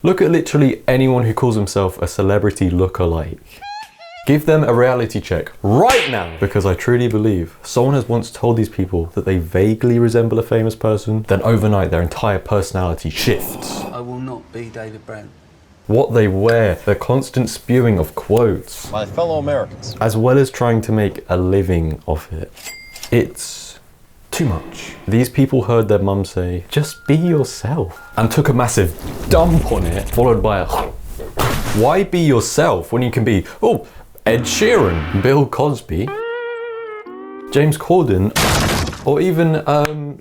Look at literally anyone who calls himself a celebrity lookalike. Give them a reality check right now, because I truly believe someone has once told these people that they vaguely resemble a famous person, then overnight their entire personality shifts. I will not be David Brent. What they wear, their constant spewing of quotes. My fellow Americans. As well as trying to make a living off it. It's too much. These people heard their mum say, just be yourself, and took a massive dump on it, followed by a why be yourself when you can be, oh, Ed Sheeran, Bill Cosby, James Corden, or even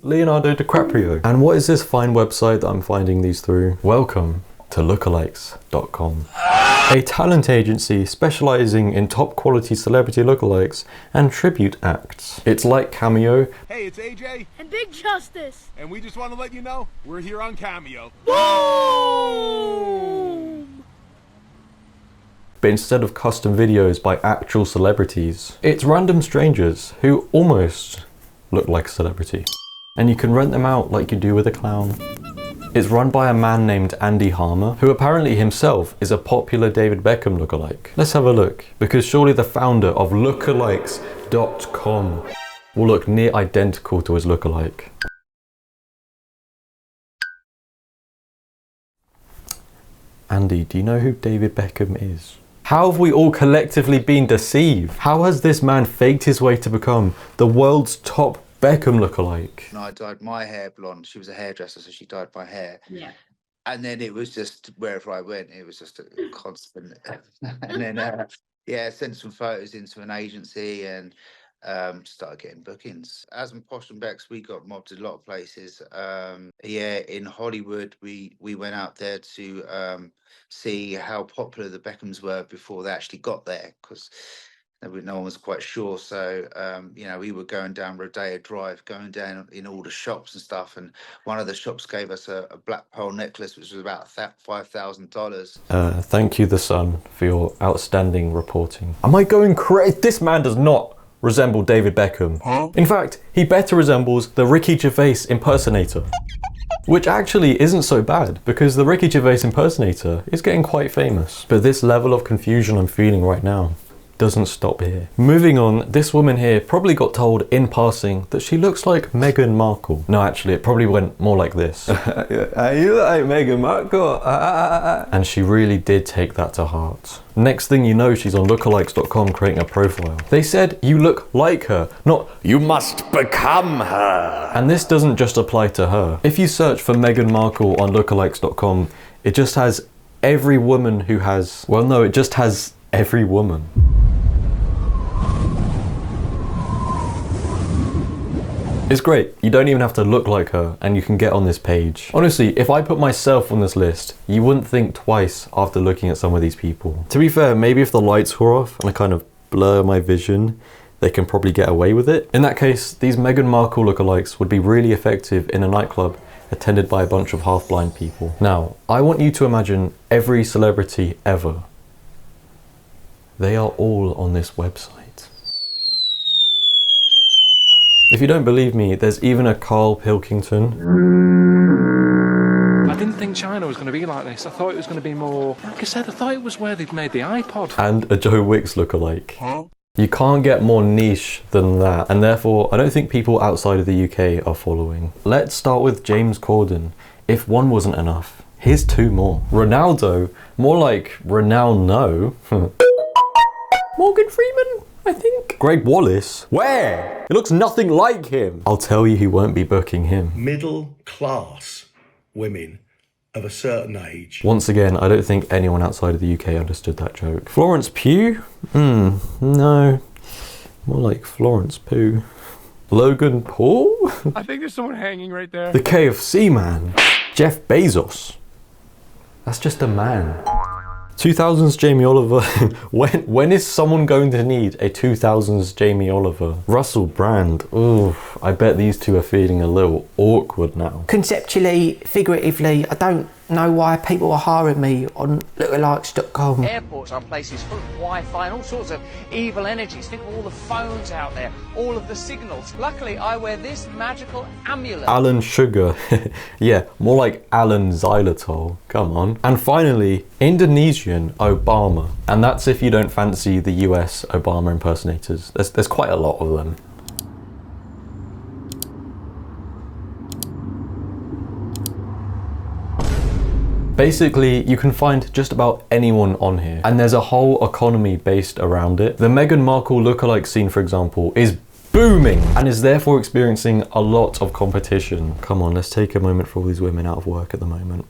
Leonardo DiCaprio. And what is this fine website that I'm finding these through? Welcome to Lookalikes.com, a talent agency specializing in top quality celebrity lookalikes and tribute acts. It's like Cameo. Hey, it's AJ and Big Justice, and we just want to let you know we're here on Cameo. Boom! But instead of custom videos by actual celebrities, it's random strangers who almost look like a celebrity. And you can rent them out like you do with a clown. It's run by a man named Andy Harmer, who apparently himself is a popular David Beckham lookalike. Let's have a look, because surely the founder of Lookalikes.com will look near identical to his lookalike. Andy, do you know who David Beckham is? How have we all collectively been deceived? How has this man faked his way to become the world's top Beckham lookalike? And I dyed my hair blonde. She was a hairdresser, so she dyed my hair. Yeah. And then it was just wherever I went, it was just a constant. And then, yeah, sent some photos into an agency and started getting bookings. As in Posh and Becks, we got mobbed a lot of places. Yeah, in Hollywood, we went out there to see how popular the Beckhams were before they actually got there, because no one was quite sure. So, you know, we were going down Rodeo Drive, going down in all the shops and stuff. And one of the shops gave us a black pearl necklace, which was about $5,000. Thank you, The Sun, for your outstanding reporting. Am I going crazy? This man does not resemble David Beckham. Huh? In fact, he better resembles the Ricky Gervais impersonator. Which actually isn't so bad, because the Ricky Gervais impersonator is getting quite famous. But this level of confusion I'm feeling right now doesn't stop here. Moving on, this woman here probably got told in passing that she looks like Meghan Markle. No, actually, it probably went more like this. Are you like Meghan Markle? And she really did take that to heart. Next thing you know, she's on Lookalikes.com creating a profile. They said you look like her, not you must become her. And this doesn't just apply to her. If you search for Meghan Markle on Lookalikes.com, it just has every woman who has, well no, it just has every woman. It's great, you don't even have to look like her and you can get on this page. Honestly, if I put myself on this list, you wouldn't think twice after looking at some of these people. To be fair, maybe if the lights were off and I kind of blur my vision, they can probably get away with it. In that case, these Meghan Markle lookalikes would be really effective in a nightclub attended by a bunch of half-blind people. Now, I want you to imagine every celebrity ever. They are all on this website. If you don't believe me, there's even a Carl Pilkington. I didn't think China was going to be like this. I thought it was going to be more, like I said, I thought it was where they'd made the iPod. And a Joe Wicks lookalike. Huh? You can't get more niche than that, and therefore I don't think people outside of the UK are following. Let's start with James Corden. If one wasn't enough, here's two more. Ronaldo, more like Ronaldo. Morgan Freeman, I think. Greg Wallace, where? It looks nothing like him. I'll tell you who won't be booking him. Middle class women of a certain age. Once again, I don't think anyone outside of the UK understood that joke. Florence Pugh? No. More like Florence Pugh. Logan Paul? I think there's someone hanging right there. The KFC man. Jeff Bezos. That's just a man. 2000s Jamie Oliver. when is someone going to need a 2000s Jamie Oliver? Russell Brand. Ooh, I bet these two are feeling a little awkward now. Conceptually, figuratively, I don't know why people are hiring me on Lookalikes.com. Airports are places full of Wi-Fi and all sorts of evil energies. Think of all the phones out there, all of the signals. Luckily, I wear this magical amulet. Alan Sugar. Yeah, more like Alan Xylitol. Come on. And finally, Indonesian Obama. And that's if you don't fancy the US Obama impersonators. There's quite a lot of them. Basically, you can find just about anyone on here, and there's a whole economy based around it. The Meghan Markle lookalike scene, for example, is booming and is therefore experiencing a lot of competition. Come on, let's take a moment for all these women out of work at the moment.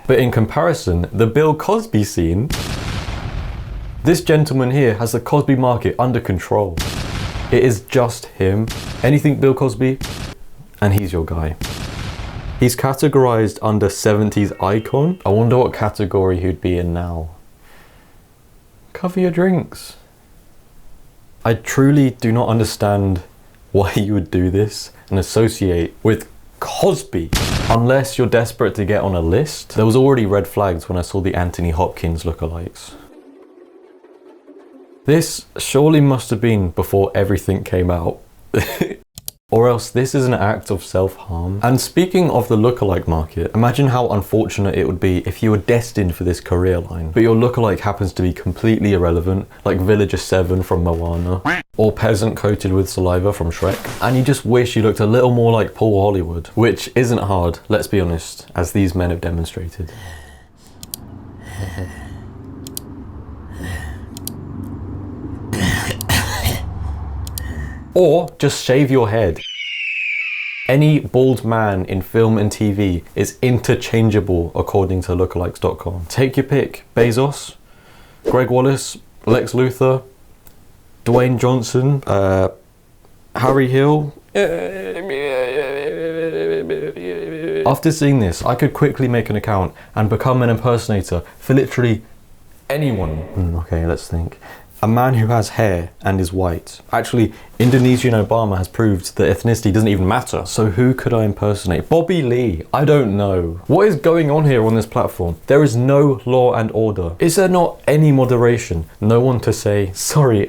But in comparison, the Bill Cosby scene, this gentleman here has the Cosby market under control. It is just him. Anything Bill Cosby, and he's your guy. He's categorized under 70s icon. I wonder what category he'd be in now. Cover your drinks. I truly do not understand why you would do this and associate with Cosby. Unless you're desperate to get on a list. There was already red flags when I saw the Anthony Hopkins lookalikes. This surely must have been before everything came out. Or else this is an act of self-harm. And speaking of the lookalike market, imagine how unfortunate it would be if you were destined for this career line, but your lookalike happens to be completely irrelevant, like Villager 7 from Moana, or Peasant Coated with Saliva from Shrek, and you just wish you looked a little more like Paul Hollywood, which isn't hard, let's be honest, as these men have demonstrated. Or just shave your head. Any bald man in film and TV is interchangeable according to lookalikes.com. Take your pick. Bezos, Greg Wallace, Lex Luthor, Dwayne Johnson, Harry Hill. After seeing this, I could quickly make an account and become an impersonator for literally anyone. Okay, let's think. A man who has hair and is white. Actually, Indonesian Obama has proved that ethnicity doesn't even matter. So who could I impersonate? Bobby Lee? I don't know. What is going on here on this platform? There is no law and order. Is there not any moderation? No one to say, sorry,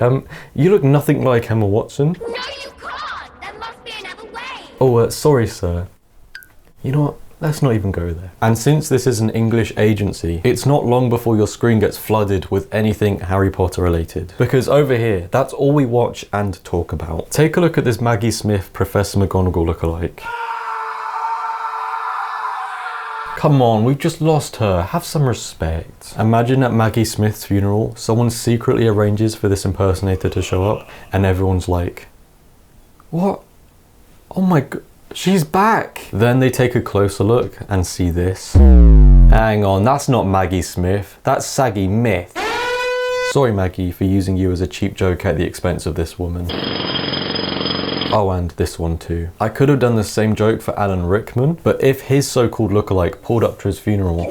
you look nothing like Emma Watson. No, you can't. There must be another way. Oh, sorry, sir. You know what? Let's not even go there. And since this is an English agency, it's not long before your screen gets flooded with anything Harry Potter related. Because over here, that's all we watch and talk about. Take a look at this Maggie Smith Professor McGonagall lookalike. Come on, we've just lost her. Have some respect. Imagine at Maggie Smith's funeral, someone secretly arranges for this impersonator to show up and everyone's like, what? Oh my god. She's back! Then they take a closer look and see this. Hang on, that's not Maggie Smith, that's Saggy Myth. Sorry Maggie for using you as a cheap joke at the expense of this woman. Oh, and this one too. I could have done the same joke for Alan Rickman, but if his so-called lookalike pulled up to his funeral,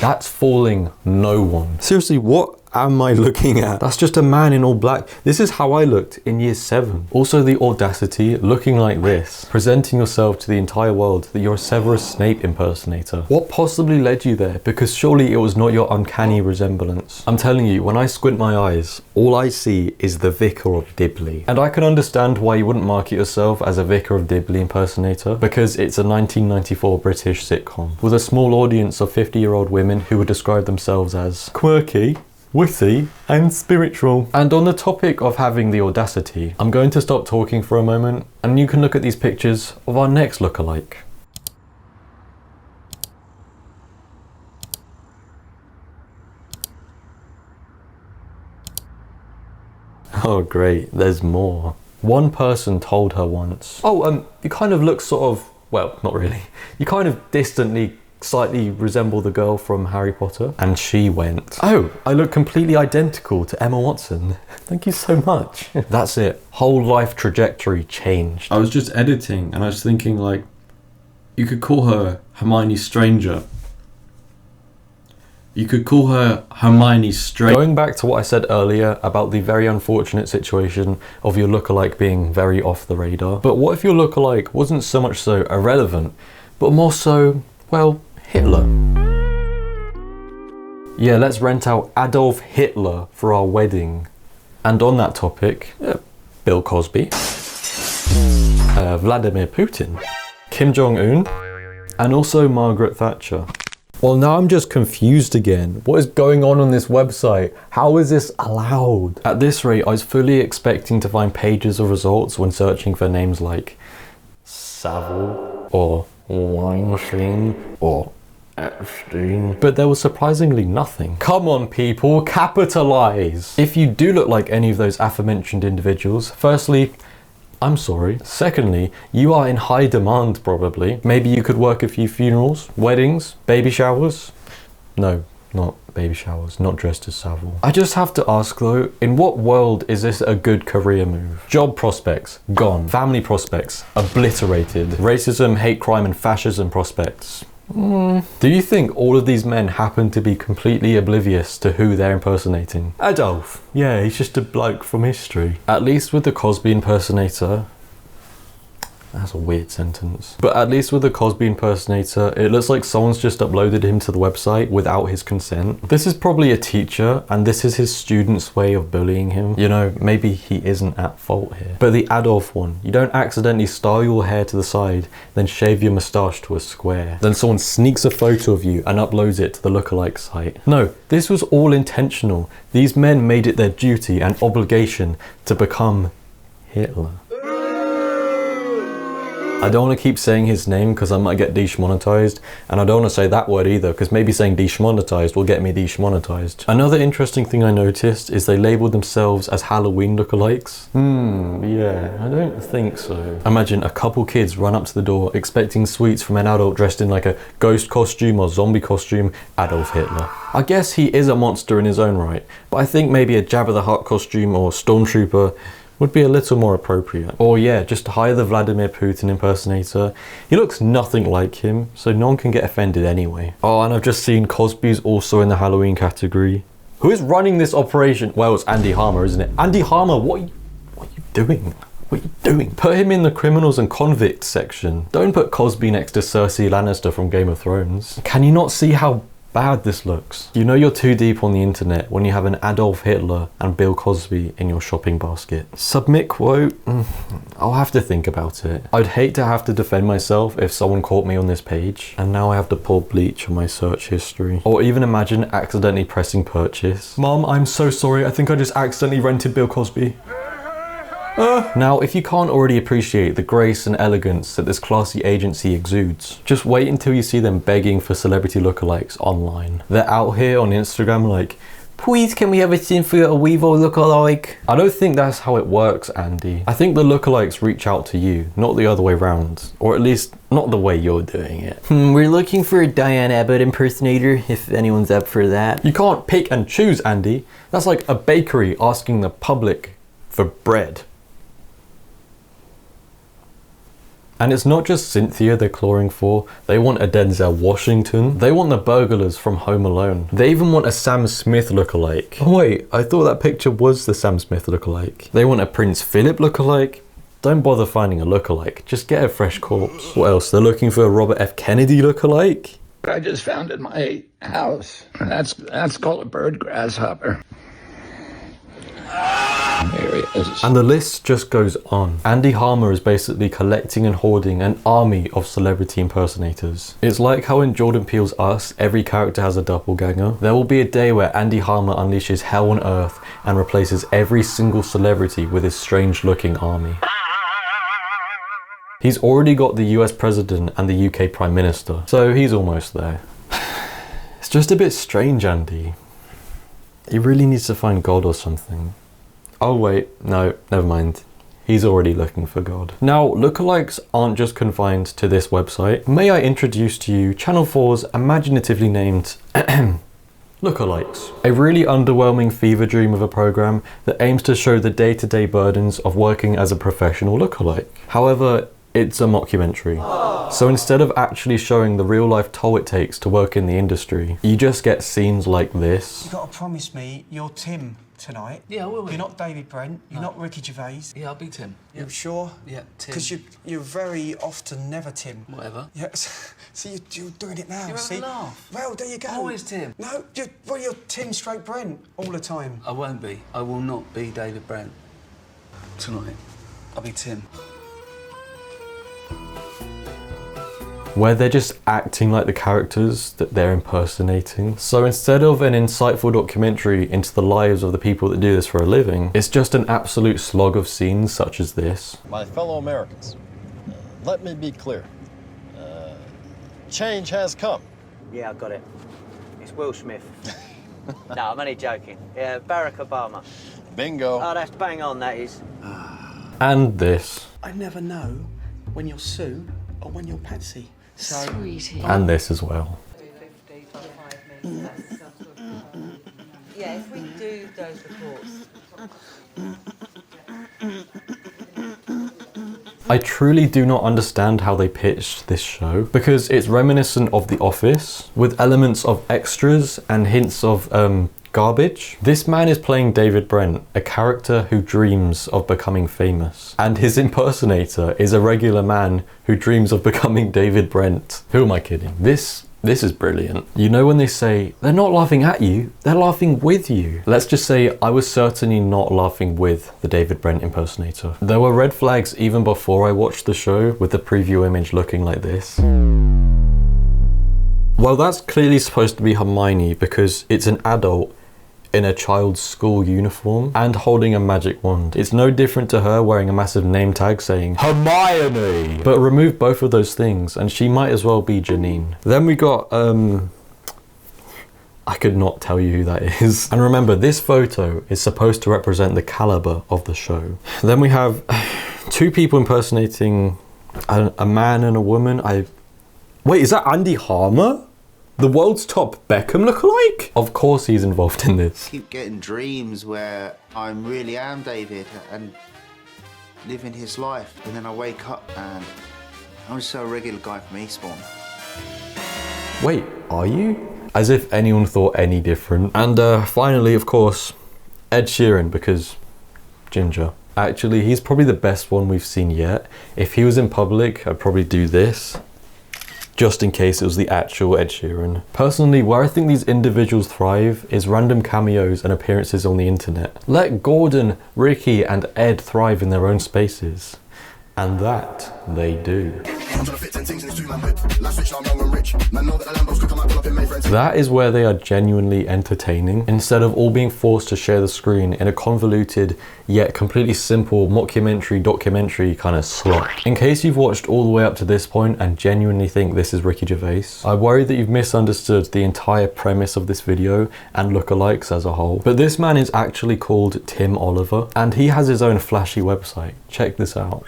that's fooling no one. Seriously, what am I looking at? That's just a man in all black. This is how I looked in year 7. Also the audacity, looking like this, presenting yourself to the entire world that you're a Severus Snape impersonator. What possibly led you there? Because surely it was not your uncanny resemblance. I'm telling you, when I squint my eyes, all I see is the Vicar of Dibley. And I can understand why you wouldn't market yourself as a Vicar of Dibley impersonator, because it's a 1994 British sitcom with a small audience of 50-year-old women who would describe themselves as quirky, witty and spiritual. And on the topic of having the audacity, I'm going to stop talking for a moment and you can look at these pictures of our next lookalike. Oh great, there's more. One person told her once, oh, you kind of look sort of, well, not really. You kind of distantly slightly resemble the girl from Harry Potter. And she went, oh, I look completely identical to Emma Watson. Thank you so much. That's it. Whole life trajectory changed. I was just editing and I was thinking like, you could call her Hermione Stranger. You could call her Hermione Straight. Going back to what I said earlier about the very unfortunate situation of your lookalike being very off the radar. But what if your lookalike wasn't so much so irrelevant, but more so, well, Hitler? Yeah, let's rent out Adolf Hitler for our wedding. And on that topic, Bill Cosby, Vladimir Putin, Kim Jong-un, and also Margaret Thatcher. Well, now I'm just confused again. What is going on this website? How is this allowed? At this rate, I was fully expecting to find pages of results when searching for names like Savile or Weinstein or Epstein, but there was surprisingly nothing. Come on people, capitalize! If you do look like any of those aforementioned individuals, firstly, I'm sorry. Secondly, you are in high demand probably. Maybe you could work a few funerals, weddings, baby showers. No, not baby showers, not dressed as Savile. I just have to ask though, in what world is this a good career move? Job prospects, gone. Family prospects, obliterated. Racism, hate crime and fascism prospects. Do you think all of these men happen to be completely oblivious to who they're impersonating? Adolf. Yeah, he's just a bloke from history. At least with the Cosby impersonator, that's a weird sentence. But at least with the Cosby impersonator, it looks like someone's just uploaded him to the website without his consent. This is probably a teacher, and this is his student's way of bullying him. You know, maybe he isn't at fault here. But the Adolf one, you don't accidentally style your hair to the side, then shave your moustache to a square. Then someone sneaks a photo of you and uploads it to the Lookalike site. No, this was all intentional. These men made it their duty and obligation to become Hitler. I don't want to keep saying his name because I might get demonetized, and I don't want to say that word either because maybe saying demonetized will get me demonetized. Another interesting thing I noticed is they labeled themselves as Halloween lookalikes. Yeah, I don't think so. Imagine a couple kids run up to the door expecting sweets from an adult dressed in like a ghost costume or zombie costume, Adolf Hitler. I guess he is a monster in his own right, but I think maybe a Jabba the Hutt costume or Stormtrooper would be a little more appropriate. Or yeah, just hire the Vladimir Putin impersonator. He looks nothing like him, so no one can get offended anyway. Oh, and I've just seen Cosby's also in the Halloween category. Who is running this operation? Well, it's Andy Harmer, isn't it? Andy Harmer, what are you doing? What are you doing? Put him in the criminals and convicts section. Don't put Cosby next to Cersei Lannister from Game of Thrones. Can you not see how bad this looks? You know you're too deep on the internet when you have an Adolf Hitler and Bill Cosby in your shopping basket. Submit quote? I'll have to think about it. I'd hate to have to defend myself if someone caught me on this page, and now I have to pour bleach on my search history. Or even imagine accidentally pressing purchase. Mom, I'm so sorry, I think I just accidentally rented Bill Cosby. Now, if you can't already appreciate the grace and elegance that this classy agency exudes, just wait until you see them begging for celebrity lookalikes online. They're out here on Instagram like, please can we have a Cynthia Weevil lookalike? I don't think that's how it works, Andy. I think the lookalikes reach out to you, not the other way around. Or at least, not the way you're doing it. We're looking for a Diane Abbott impersonator, if anyone's up for that. You can't pick and choose, Andy. That's like a bakery asking the public for bread. And it's not just Cynthia they're clawing for, they want a Denzel Washington, they want the burglars from Home Alone, they even want a Sam Smith lookalike. Oh wait, I thought that picture was the Sam Smith lookalike. They want a Prince Philip lookalike. Don't bother finding a lookalike, just get a fresh corpse. What else? They're looking for a Robert F. Kennedy lookalike? I just found in my house. That's called a bird grasshopper. There he is. And the list just goes on. Andy Harmer is basically collecting and hoarding an army of celebrity impersonators. It's like how in Jordan Peele's Us, every character has a doppelganger. There will be a day where Andy Harmer unleashes hell on earth and replaces every single celebrity with his strange looking army. He's already got the US President and the UK Prime Minister, so he's almost there. It's just a bit strange, Andy. He really needs to find God or something. Oh wait, no, never mind. He's already looking for God. Now, lookalikes aren't just confined to this website. May I introduce to you Channel 4's imaginatively named Lookalikes. A really underwhelming fever dream of a program that aims to show the day-to-day burdens of working as a professional lookalike. However, it's a mockumentary. So instead of actually showing the real life toll it takes to work in the industry, you just get scenes like this. You gotta promise me you're Tim tonight. Yeah, I will. You're not David Brent, you're not Ricky Gervais. Yeah, I'll be Tim. You sure? Yeah, Tim. Because you're very often never Tim. Whatever. Yeah, see, you're doing it now. You're having a laugh. Well, there you go. Always Tim. No, you're Tim straight Brent all the time. I won't be. I will not be David Brent tonight. I'll be Tim. Where they're just acting like the characters that they're impersonating. So instead of an insightful documentary into the lives of the people that do this for a living, it's just an absolute slog of scenes such as this. My fellow Americans, let me be clear. Change has come. Yeah, I got it. It's Will Smith. No, I'm only joking. Yeah, Barack Obama. Bingo. Oh, that's bang on, that is. And this. I never know when you're Sue or when you're Patsy. So, Sweetie. And this as well. Yeah, if we do those reports. I truly do not understand how they pitched this show, because it's reminiscent of The Office, with elements of extras and hints of garbage. This man is playing David Brent, a character who dreams of becoming famous. And his impersonator is a regular man who dreams of becoming David Brent. Who am I kidding? This is brilliant. You know when they say, they're not laughing at you, they're laughing with you. Let's just say I was certainly not laughing with the David Brent impersonator. There were red flags even before I watched the show, with the preview image looking like this. Well, that's clearly supposed to be Hermione because it's an adult in a child's school uniform and holding a magic wand. It's no different to her wearing a massive name tag saying Hermione. But remove both of those things and she might as well be Janine. Then we got I could not tell you who that is. And remember, this photo is supposed to represent the caliber of the show. Then we have two people impersonating a man and a woman. Wait, is that Andy Harmer? The world's top Beckham lookalike? Of course he's involved in this. I keep getting dreams where I really am David and living his life. And then I wake up and I'm just a regular guy from Eastbourne. Wait, are you? As if anyone thought any different. And finally, of course, Ed Sheeran, because Ginger. Actually, he's probably the best one we've seen yet. If he was in public, I'd probably do this, just in case it was the actual Ed Sheeran. Personally, where I think these individuals thrive is random cameos and appearances on the internet. Let Gordon, Ricky, and Ed thrive in their own spaces. And that they do. That is where they are genuinely entertaining, instead of all being forced to share the screen in a convoluted yet completely simple mockumentary documentary kind of slot. In case you've watched all the way up to this point and genuinely think this is Ricky Gervais, I worry that you've misunderstood the entire premise of this video and lookalikes as a whole. But this man is actually called Tim Oliver and he has his own flashy website. Check this out.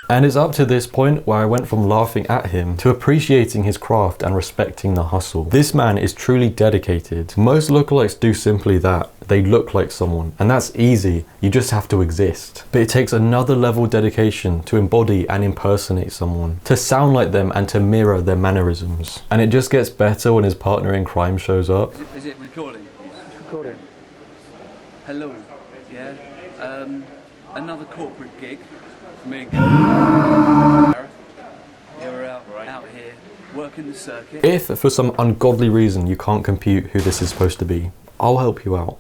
And it's up to this point where I went from laughing at him to appreciating his craft and respecting the hustle. This man is truly dedicated. Most lookalikes do simply that. They look like someone, and that's easy. You just have to exist. But it takes another level of dedication to embody and impersonate someone, to sound like them and to mirror their mannerisms. And it just gets better when his partner in crime shows up. Is it recording? It's recording. Hello. Yeah. Another corporate gig. Me and you're out here working the circuit. If for some ungodly reason you can't compute who this is supposed to be, I'll help you out.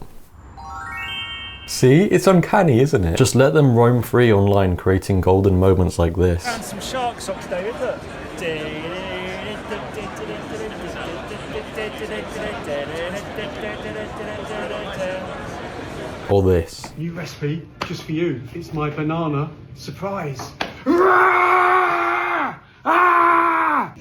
See, it's uncanny, isn't it? Just let them roam free online, creating golden moments like this. And some shark socks, David, look. Or this. New recipe just for you. It's my banana surprise.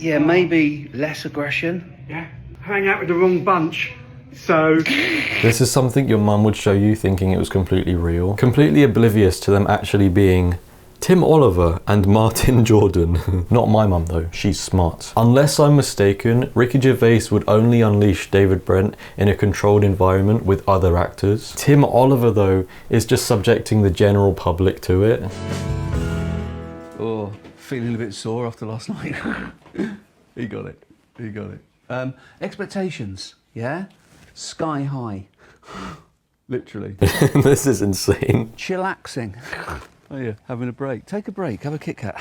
yeah, maybe less aggression. Yeah, hang out with the wrong bunch. So this is something your mum would show you thinking it was completely real, completely oblivious to them actually being Tim Oliver and Martin Jordan. Not my mum though, she's smart. Unless I'm mistaken, Ricky Gervais would only unleash David Brent in a controlled environment with other actors. Tim Oliver though is just subjecting the general public to it. Oh, feeling a bit sore after last night. He got it. He got it. Expectations, yeah? Sky high. Literally. This is insane. Chillaxing. Oh yeah, having a break. Take a break, have a Kit Kat.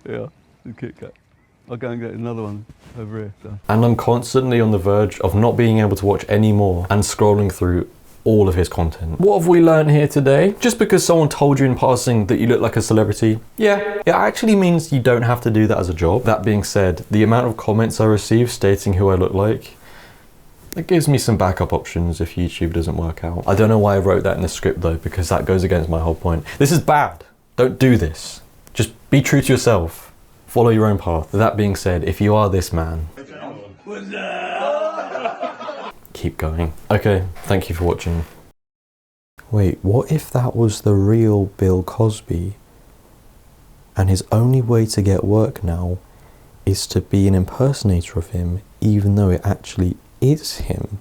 Yeah, a Kit Kat. I'll go and get another one over here. So. And I'm constantly on the verge of not being able to watch any more and scrolling through all of his content. What have we learned here today? Just because someone told you in passing that you look like a celebrity, yeah, it actually means you don't have to do that as a job. That being said, the amount of comments I receive stating who I look like, it gives me some backup options if YouTube doesn't work out. I don't know why I wrote that in the script though, because that goes against my whole point. This is bad. Don't do this. Just be true to yourself. Follow your own path. That being said, if you are this man, keep going. Okay, thank you for watching. Wait, what if that was the real Bill Cosby? And his only way to get work now is to be an impersonator of him, even though it actually is him.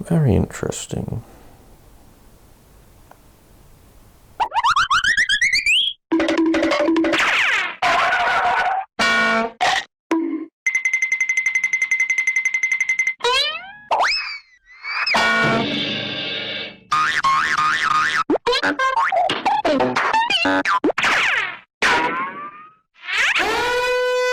Very interesting.